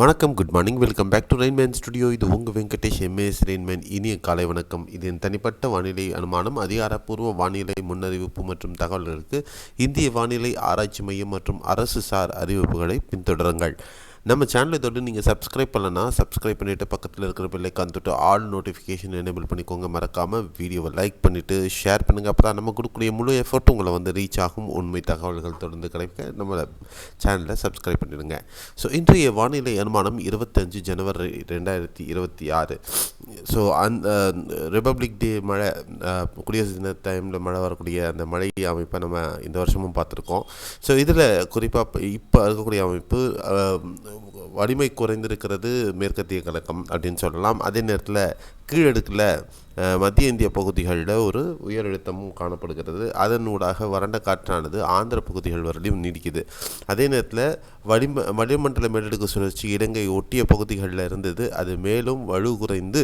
வணக்கம், good morning. Welcome back to Rainman studio. இது உங்கள் வெங்கடேஷ் எம்ஏஎஸ் ரெயின்மேன். இனிய காலை வணக்கம். இது என் தனிப்பட்ட வானிலை அனுமானம். அதிகாரப்பூர்வ வானிலை முன்னறிவிப்பு மற்றும் தகவல்களுக்கு இந்திய வானிலை ஆராய்ச்சி மையம் மற்றும் அரசு சார் அறிவிப்புகளை பின்தொடருங்கள். நம்ம சேனலை தொட்டு நீங்கள் சப்ஸ்கிரைப் பண்ணலன்னா சப்ஸ்கிரைப் பண்ணிவிட்டு பக்கத்தில் இருக்கிற பெல்லைக்கான் தொட்டு ஆல் நோட்டிஃபிகேஷன் எனேபிள் பண்ணிக்கோங்க. மறக்காமல் வீடியோவை லைக் பண்ணிவிட்டு ஷேர் பண்ணுங்கள். அப்போ தான் நம்ம கொடுக்கக்கூடிய முழு எஃபர்ட் உங்களை ரீச் ஆகும். உண்மை தகவல்கள் தொடர்ந்து கிடைக்க நம்ம சேனலை சப்ஸ்கிரைப் பண்ணிடுங்க. ஸோ இன்றைய வானிலை அனுமானம் 25 ஜனவரி 2026. ஸோ அந்த ரிப்பப்ளிக் டே மழை, குடியரசு தின டைமில் மழை வரக்கூடிய அந்த மழை அமைப்பை நம்ம இந்த வருஷமும் பார்த்துருக்கோம். ஸோ இதில் குறிப்பாக இப்போ இருக்கக்கூடிய அமைப்பு வலிமை குறைந்திருக்கிறது மேற்கத்திய கலக்கம் அப்படின்னு சொல்லலாம். அதே நேரத்தில் கீழடுக்கில் மத்திய இந்திய பகுதிகளில் ஒரு உயரழுத்தமும் காணப்படுகிறது. அதனூடாக வறண்ட காற்றானது ஆந்திர பகுதிகள் வரையிலும் நீடிக்குது. அதே நேரத்தில் வளிமண்டல மேலடுக்கு சுழற்சி இலங்கை ஒட்டிய பகுதிகளில் இருந்தது. அது மேலும் வலு குறைந்து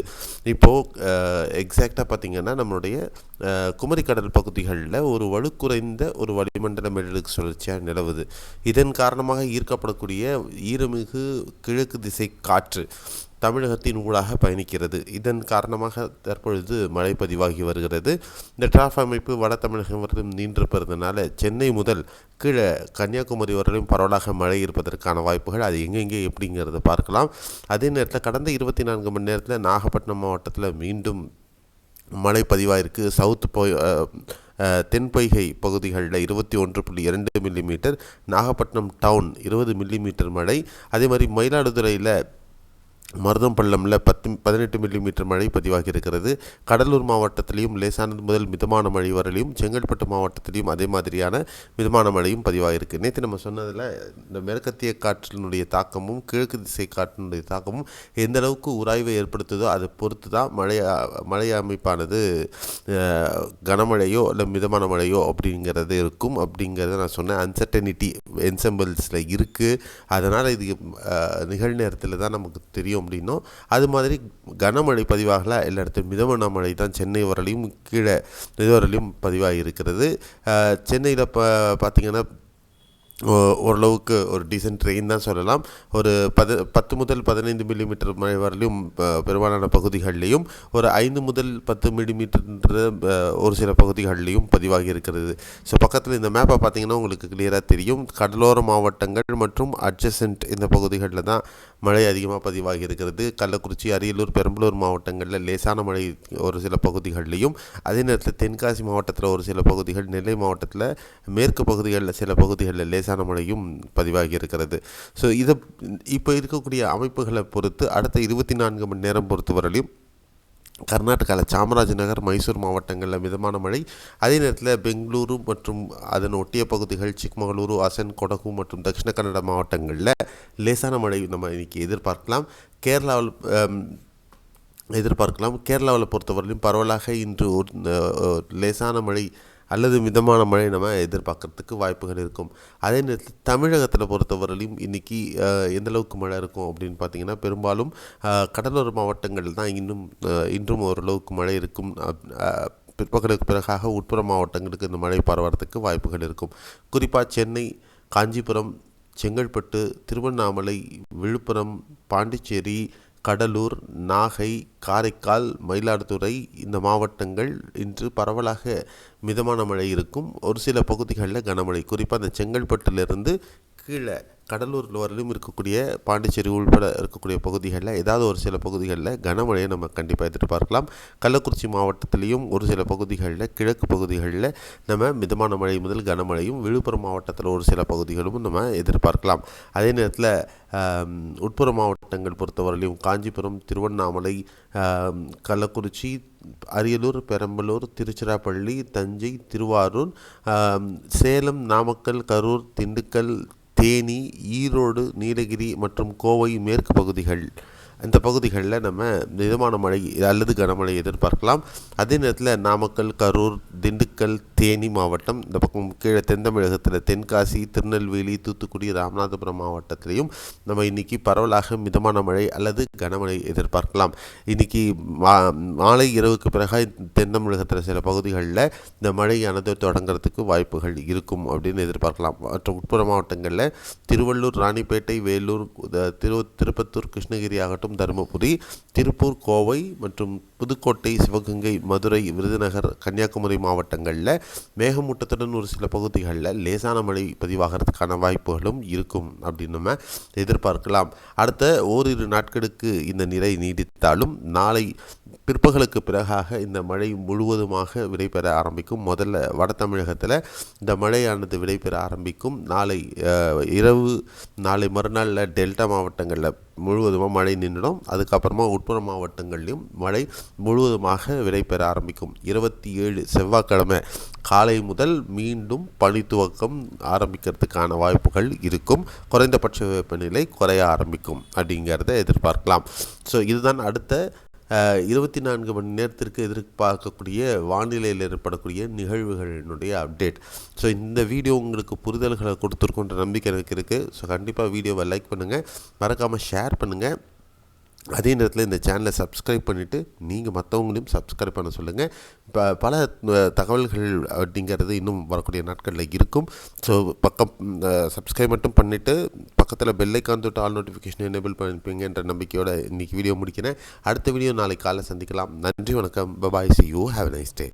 இப்போது எக்ஸாக்டாக பார்த்திங்கன்னா நம்மளுடைய குமரிக்கடல் பகுதிகளில் ஒரு வலு குறைந்த ஒரு வளிமண்டல மேலடுக்கு சுழற்சியாக நிலவுது. இதன் காரணமாக ஈர்க்கப்படக்கூடிய ஈரமிகு கிழக்கு திசை காற்று தமிழகத்தின் ஊடாக பயணிக்கிறது. இதன் காரணமாக தற்பொழுது மழை பதிவாகி வருகிறது. இந்த டிராஃப் அமைப்பு வட தமிழகம் வரையும் நீண்டிருப்பதனால சென்னை முதல் கீழே கன்னியாகுமரி வரையிலும் பரவலாக மழை இருப்பதற்கான வாய்ப்புகள் அது எங்கெங்கே எப்படிங்கிறத பார்க்கலாம். அதே நேரத்தில் கடந்த 24 மணி நேரத்தில் நாகப்பட்டினம் மாவட்டத்தில் மீண்டும் மழை பதிவாயிருக்கு. தென் பொய்கை பகுதிகளில் 21.2 மில்லிமீட்டர், நாகப்பட்டினம் டவுன் 20 மில்லிமீட்டர் மழை. அதே மாதிரி மயிலாடுதுறையில் மருதம்பள்ளமில் 18 மில்லிமீட்டர் மழை பதிவாகி இருக்கிறது. கடலூர் மாவட்டத்திலையும் லேசானது முதல் மிதமான மழை வரலையும், செங்கல்பட்டு மாவட்டத்திலையும் அதே மாதிரியான மிதமான மழையும் பதிவாகிருக்கு. நேற்று நம்ம சொன்னதில் இந்த மேற்கத்திய காற்றினுடைய தாக்கமும் கிழக்கு திசை காற்றினுடைய தாக்கமும் எந்த அளவுக்கு உராய்வை ஏற்படுத்துதோ அதை பொறுத்து தான் மழை அமைப்பானது கனமழையோ இல்லை மிதமான மழையோ அப்படிங்கிறது இருக்கும். அப்படிங்கிறத நான் சொன்னேன். அன்சர்டனிட்டி என்செம்பிள்ஸில் இருக்குது. அதனால் இது நிகழ்நேரத்தில் தான் நமக்கு தெரியும் அப்படின்னும். அது மாதிரி கனமழை பதிவாகல, எல்லா இடத்துல மிதமான மழை தான் சென்னை வரலையும் கீழே இதுவரையிலும் பதிவாகி இருக்கிறது. சென்னையில் பார்த்திங்கன்னா ஓரளவுக்கு ஒரு டீசென்ட் ரெயின் தான் சொல்லலாம். ஒரு 10 முதல் 15 மில்லிமீட்டர் மழை வரலையும் பெரும்பாலான பகுதிகளிலையும், ஒரு 5 முதல் 10 மில்லிமீட்டர் ஒரு சில பகுதிகளிலையும் பதிவாகி இருக்கிறது. ஸோ பக்கத்தில் இந்த மேப்பை பார்த்திங்கன்னா உங்களுக்கு கிளியராக தெரியும். கடலோர மாவட்டங்கள் மற்றும் அட்ஜசன்ட் இந்த பகுதிகளில் தான் மழை அதிகமாக பதிவாகி இருக்கிறது. கள்ளக்குறிச்சி, அரியலூர், பெரம்பலூர் மாவட்டங்களில் லேசான மழை ஒரு சில பகுதிகளிலையும், அதே நேரத்தில் தென்காசி மாவட்டத்தில் ஒரு சில பகுதிகள், நெல்லை மாவட்டத்தில் மேற்கு பகுதிகளில் சில பகுதிகளில் லேசான மழையும் பதிவாகி இருக்கிறது. ஸோ இப்போ இருக்கக்கூடிய அமைப்புகளை பொறுத்து அடுத்த 24 மணி நேரம் பொறுத்து வரலையும் கர்நாடகாவில் சாமராஜநகர், மைசூர் மாவட்டங்களில் மிதமான மழை. அதே நேரத்தில் பெங்களூரு மற்றும் அதன் ஒட்டிய பகுதிகள், சிக்மகளூரு, அசன், கொடகு மற்றும் தட்சிண கன்னட மாவட்டங்களில் லேசான மழை நம்ம இன்றைக்கி எதிர்பார்க்கலாம். கேரளாவில் பொறுத்தவரையிலும் பரவலாக இன்று ஒரு லேசான மழை அல்லது மிதமான மழை நம்ம எதிர்பார்க்கறதுக்கு வாய்ப்புகள் இருக்கும். அதே நேரத்தில் தமிழகத்தில் பொறுத்தவரையிலும் இன்றைக்கி எந்தளவுக்கு மழை இருக்கும் அப்படின்னு பார்த்திங்கன்னா, பெரும்பாலும் கடலோர மாவட்டங்கள் தான் இன்றும் ஓரளவுக்கு மழை இருக்கும். பிற்பகலுக்கு பிறகாக உட்புற மாவட்டங்களுக்கு இந்த மழை பரவறதுக்கு வாய்ப்புகள் இருக்கும். குறிப்பாக சென்னை, காஞ்சிபுரம், செங்கல்பட்டு, திருவண்ணாமலை, விழுப்புரம், பாண்டிச்சேரி, கடலூர், நாகை, காரைக்கால், மயிலாடுதுறை இந்த மாவட்டங்கள் இன்று பரவலாக மிதமான மழை இருக்கும். ஒரு சில பகுதிகளில் கனமழை. குறிப்பாக அந்த செங்கல்பட்டிலிருந்து கீழே கடலூர் வரையிலும் இருக்கக்கூடிய பாண்டிச்சேரி உள்பட இருக்கக்கூடிய பகுதிகளில் ஏதாவது ஒரு சில பகுதிகளில் கனமழையை நம்ம கண்டிப்பாக எதிர்பார்க்கலாம். கள்ளக்குறிச்சி மாவட்டத்திலையும் ஒரு சில பகுதிகளில், கிழக்கு பகுதிகளில் நம்ம மிதமான மழை முதல் கனமழையும், விழுப்புரம் மாவட்டத்தில் ஒரு சில பகுதிகளும் நம்ம எதிர்பார்க்கலாம். அதே நேரத்தில் உட்புற மாவட்டங்கள் பொறுத்தவரையிலும் காஞ்சிபுரம், திருவண்ணாமலை, கள்ளக்குறிச்சி, அரியலூர், பெரம்பலூர், திருச்சிராப்பள்ளி, தஞ்சை, திருவாரூர், சேலம், நாமக்கல், கரூர், திண்டுக்கல், தேனி, ஈரோடு, நீலகிரி மற்றும் கோவை மேற்கு பகுதிகள், இந்த பகுதிகளில் நம்ம மிதமான மழை அல்லது கனமழை எதிர்பார்க்கலாம். அதே நேரத்தில் நாமக்கல், கரூர், திண்டுக்கல் திண்டுக்கல், தேனி மாவட்டம், இந்த பக்கம் கீழே தென் தமிழகத்தில் தென்காசி, திருநெல்வேலி, தூத்துக்குடி, ராமநாதபுரம் மாவட்டத்திலையும் நம்ம இன்றைக்கி பரவலாக மிதமான மழை அல்லது கனமழை எதிர்பார்க்கலாம். இன்றைக்கி மாலை இரவுக்கு பிறகு தென் தமிழகத்தில் சில பகுதிகளில் இந்த மழையானது தொடங்கிறதுக்கு வாய்ப்புகள் இருக்கும் அப்படின்னு எதிர்பார்க்கலாம். மற்ற உட்புற மாவட்டங்களில் திருவள்ளூர், ராணிப்பேட்டை, வேலூர், திருப்பத்தூர், கிருஷ்ணகிரி ஆகட்டும், தருமபுரி, திருப்பூர், கோவை மற்றும் புதுக்கோட்டை, சிவகங்கை, மதுரை, விருதுநகர், கன்னியாகுமரி மாவட்டங்களில் மேகமூட்டத்துடன் ஒரு சில பகுதிகளில் லேசான மழை பதிவாகிறதுக்கான வாய்ப்புகளும் இருக்கும் அப்படின்னு நம்ம எதிர்பார்க்கலாம். அடுத்த ஓரிரு நாட்களுக்கு இந்த நிலை நீடித்தாலும் நாளை பிற்பகலுக்கு பிறகாக இந்த மழை முழுவதுமாக விடைபெற ஆரம்பிக்கும். முதல்ல வட தமிழகத்தில் இந்த மழையானது விடைபெற ஆரம்பிக்கும். நாளை இரவு, நாளை மறுநாளில் டெல்டா மாவட்டங்களில் முழுவதுமாக மழை நின்றுடும். அதுக்கப்புறமா உட்புற மாவட்டங்கள்லையும் மழை முழுவதுமாக விடைபெற ஆரம்பிக்கும். 27 செவ்வாய்க்கிழமை காலை முதல் மீண்டும் பனி துவக்கம் ஆரம்பிக்கிறதுக்கான வாய்ப்புகள் இருக்கும். குறைந்தபட்ச வெப்பநிலை குறைய ஆரம்பிக்கும் அப்படிங்கிறத எதிர்பார்க்கலாம். ஸோ இதுதான் அடுத்த 24 மணி நேரத்திற்கு எதிர்பார்க்கக்கூடிய வானிலையில் ஏற்படக்கூடிய நிகழ்வுகளினுடைய அப்டேட். ஸோ இந்த வீடியோ உங்களுக்கு புரிதல்களை கொடுத்துருக்குன்ற நம்பிக்கை எனக்கு இருக்குது. ஸோ கண்டிப்பாக வீடியோவை லைக் பண்ணுங்கள், மறக்காமல் ஷேர் பண்ணுங்கள். அதே நேரத்தில் இந்த சேனலை சப்ஸ்கிரைப் பண்ணிவிட்டு நீங்கள் மற்றவங்களையும் சப்ஸ்கிரைப் பண்ண சொல்லுங்கள். இப்போ பல தகவல்கள் அப்படிங்கிறது இன்னும் வரக்கூடிய நாட்களில் இருக்கும். ஸோ சப்ஸ்கிரைப் மட்டும் பண்ணிவிட்டு பக்கத்தில் பெல் ஐக்கான் தொட்டு ஆல் நோட்டிஃபிகேஷன் எனேபிள் பண்ணிப்பீங்கன்ற நம்பிக்கையோட இன்றைக்கி வீடியோ முடிக்கிறேன். அடுத்த வீடியோ நாளைக்கு காலையில் சந்திக்கலாம். நன்றி, வணக்கம், bye bye, see you, have a nice day.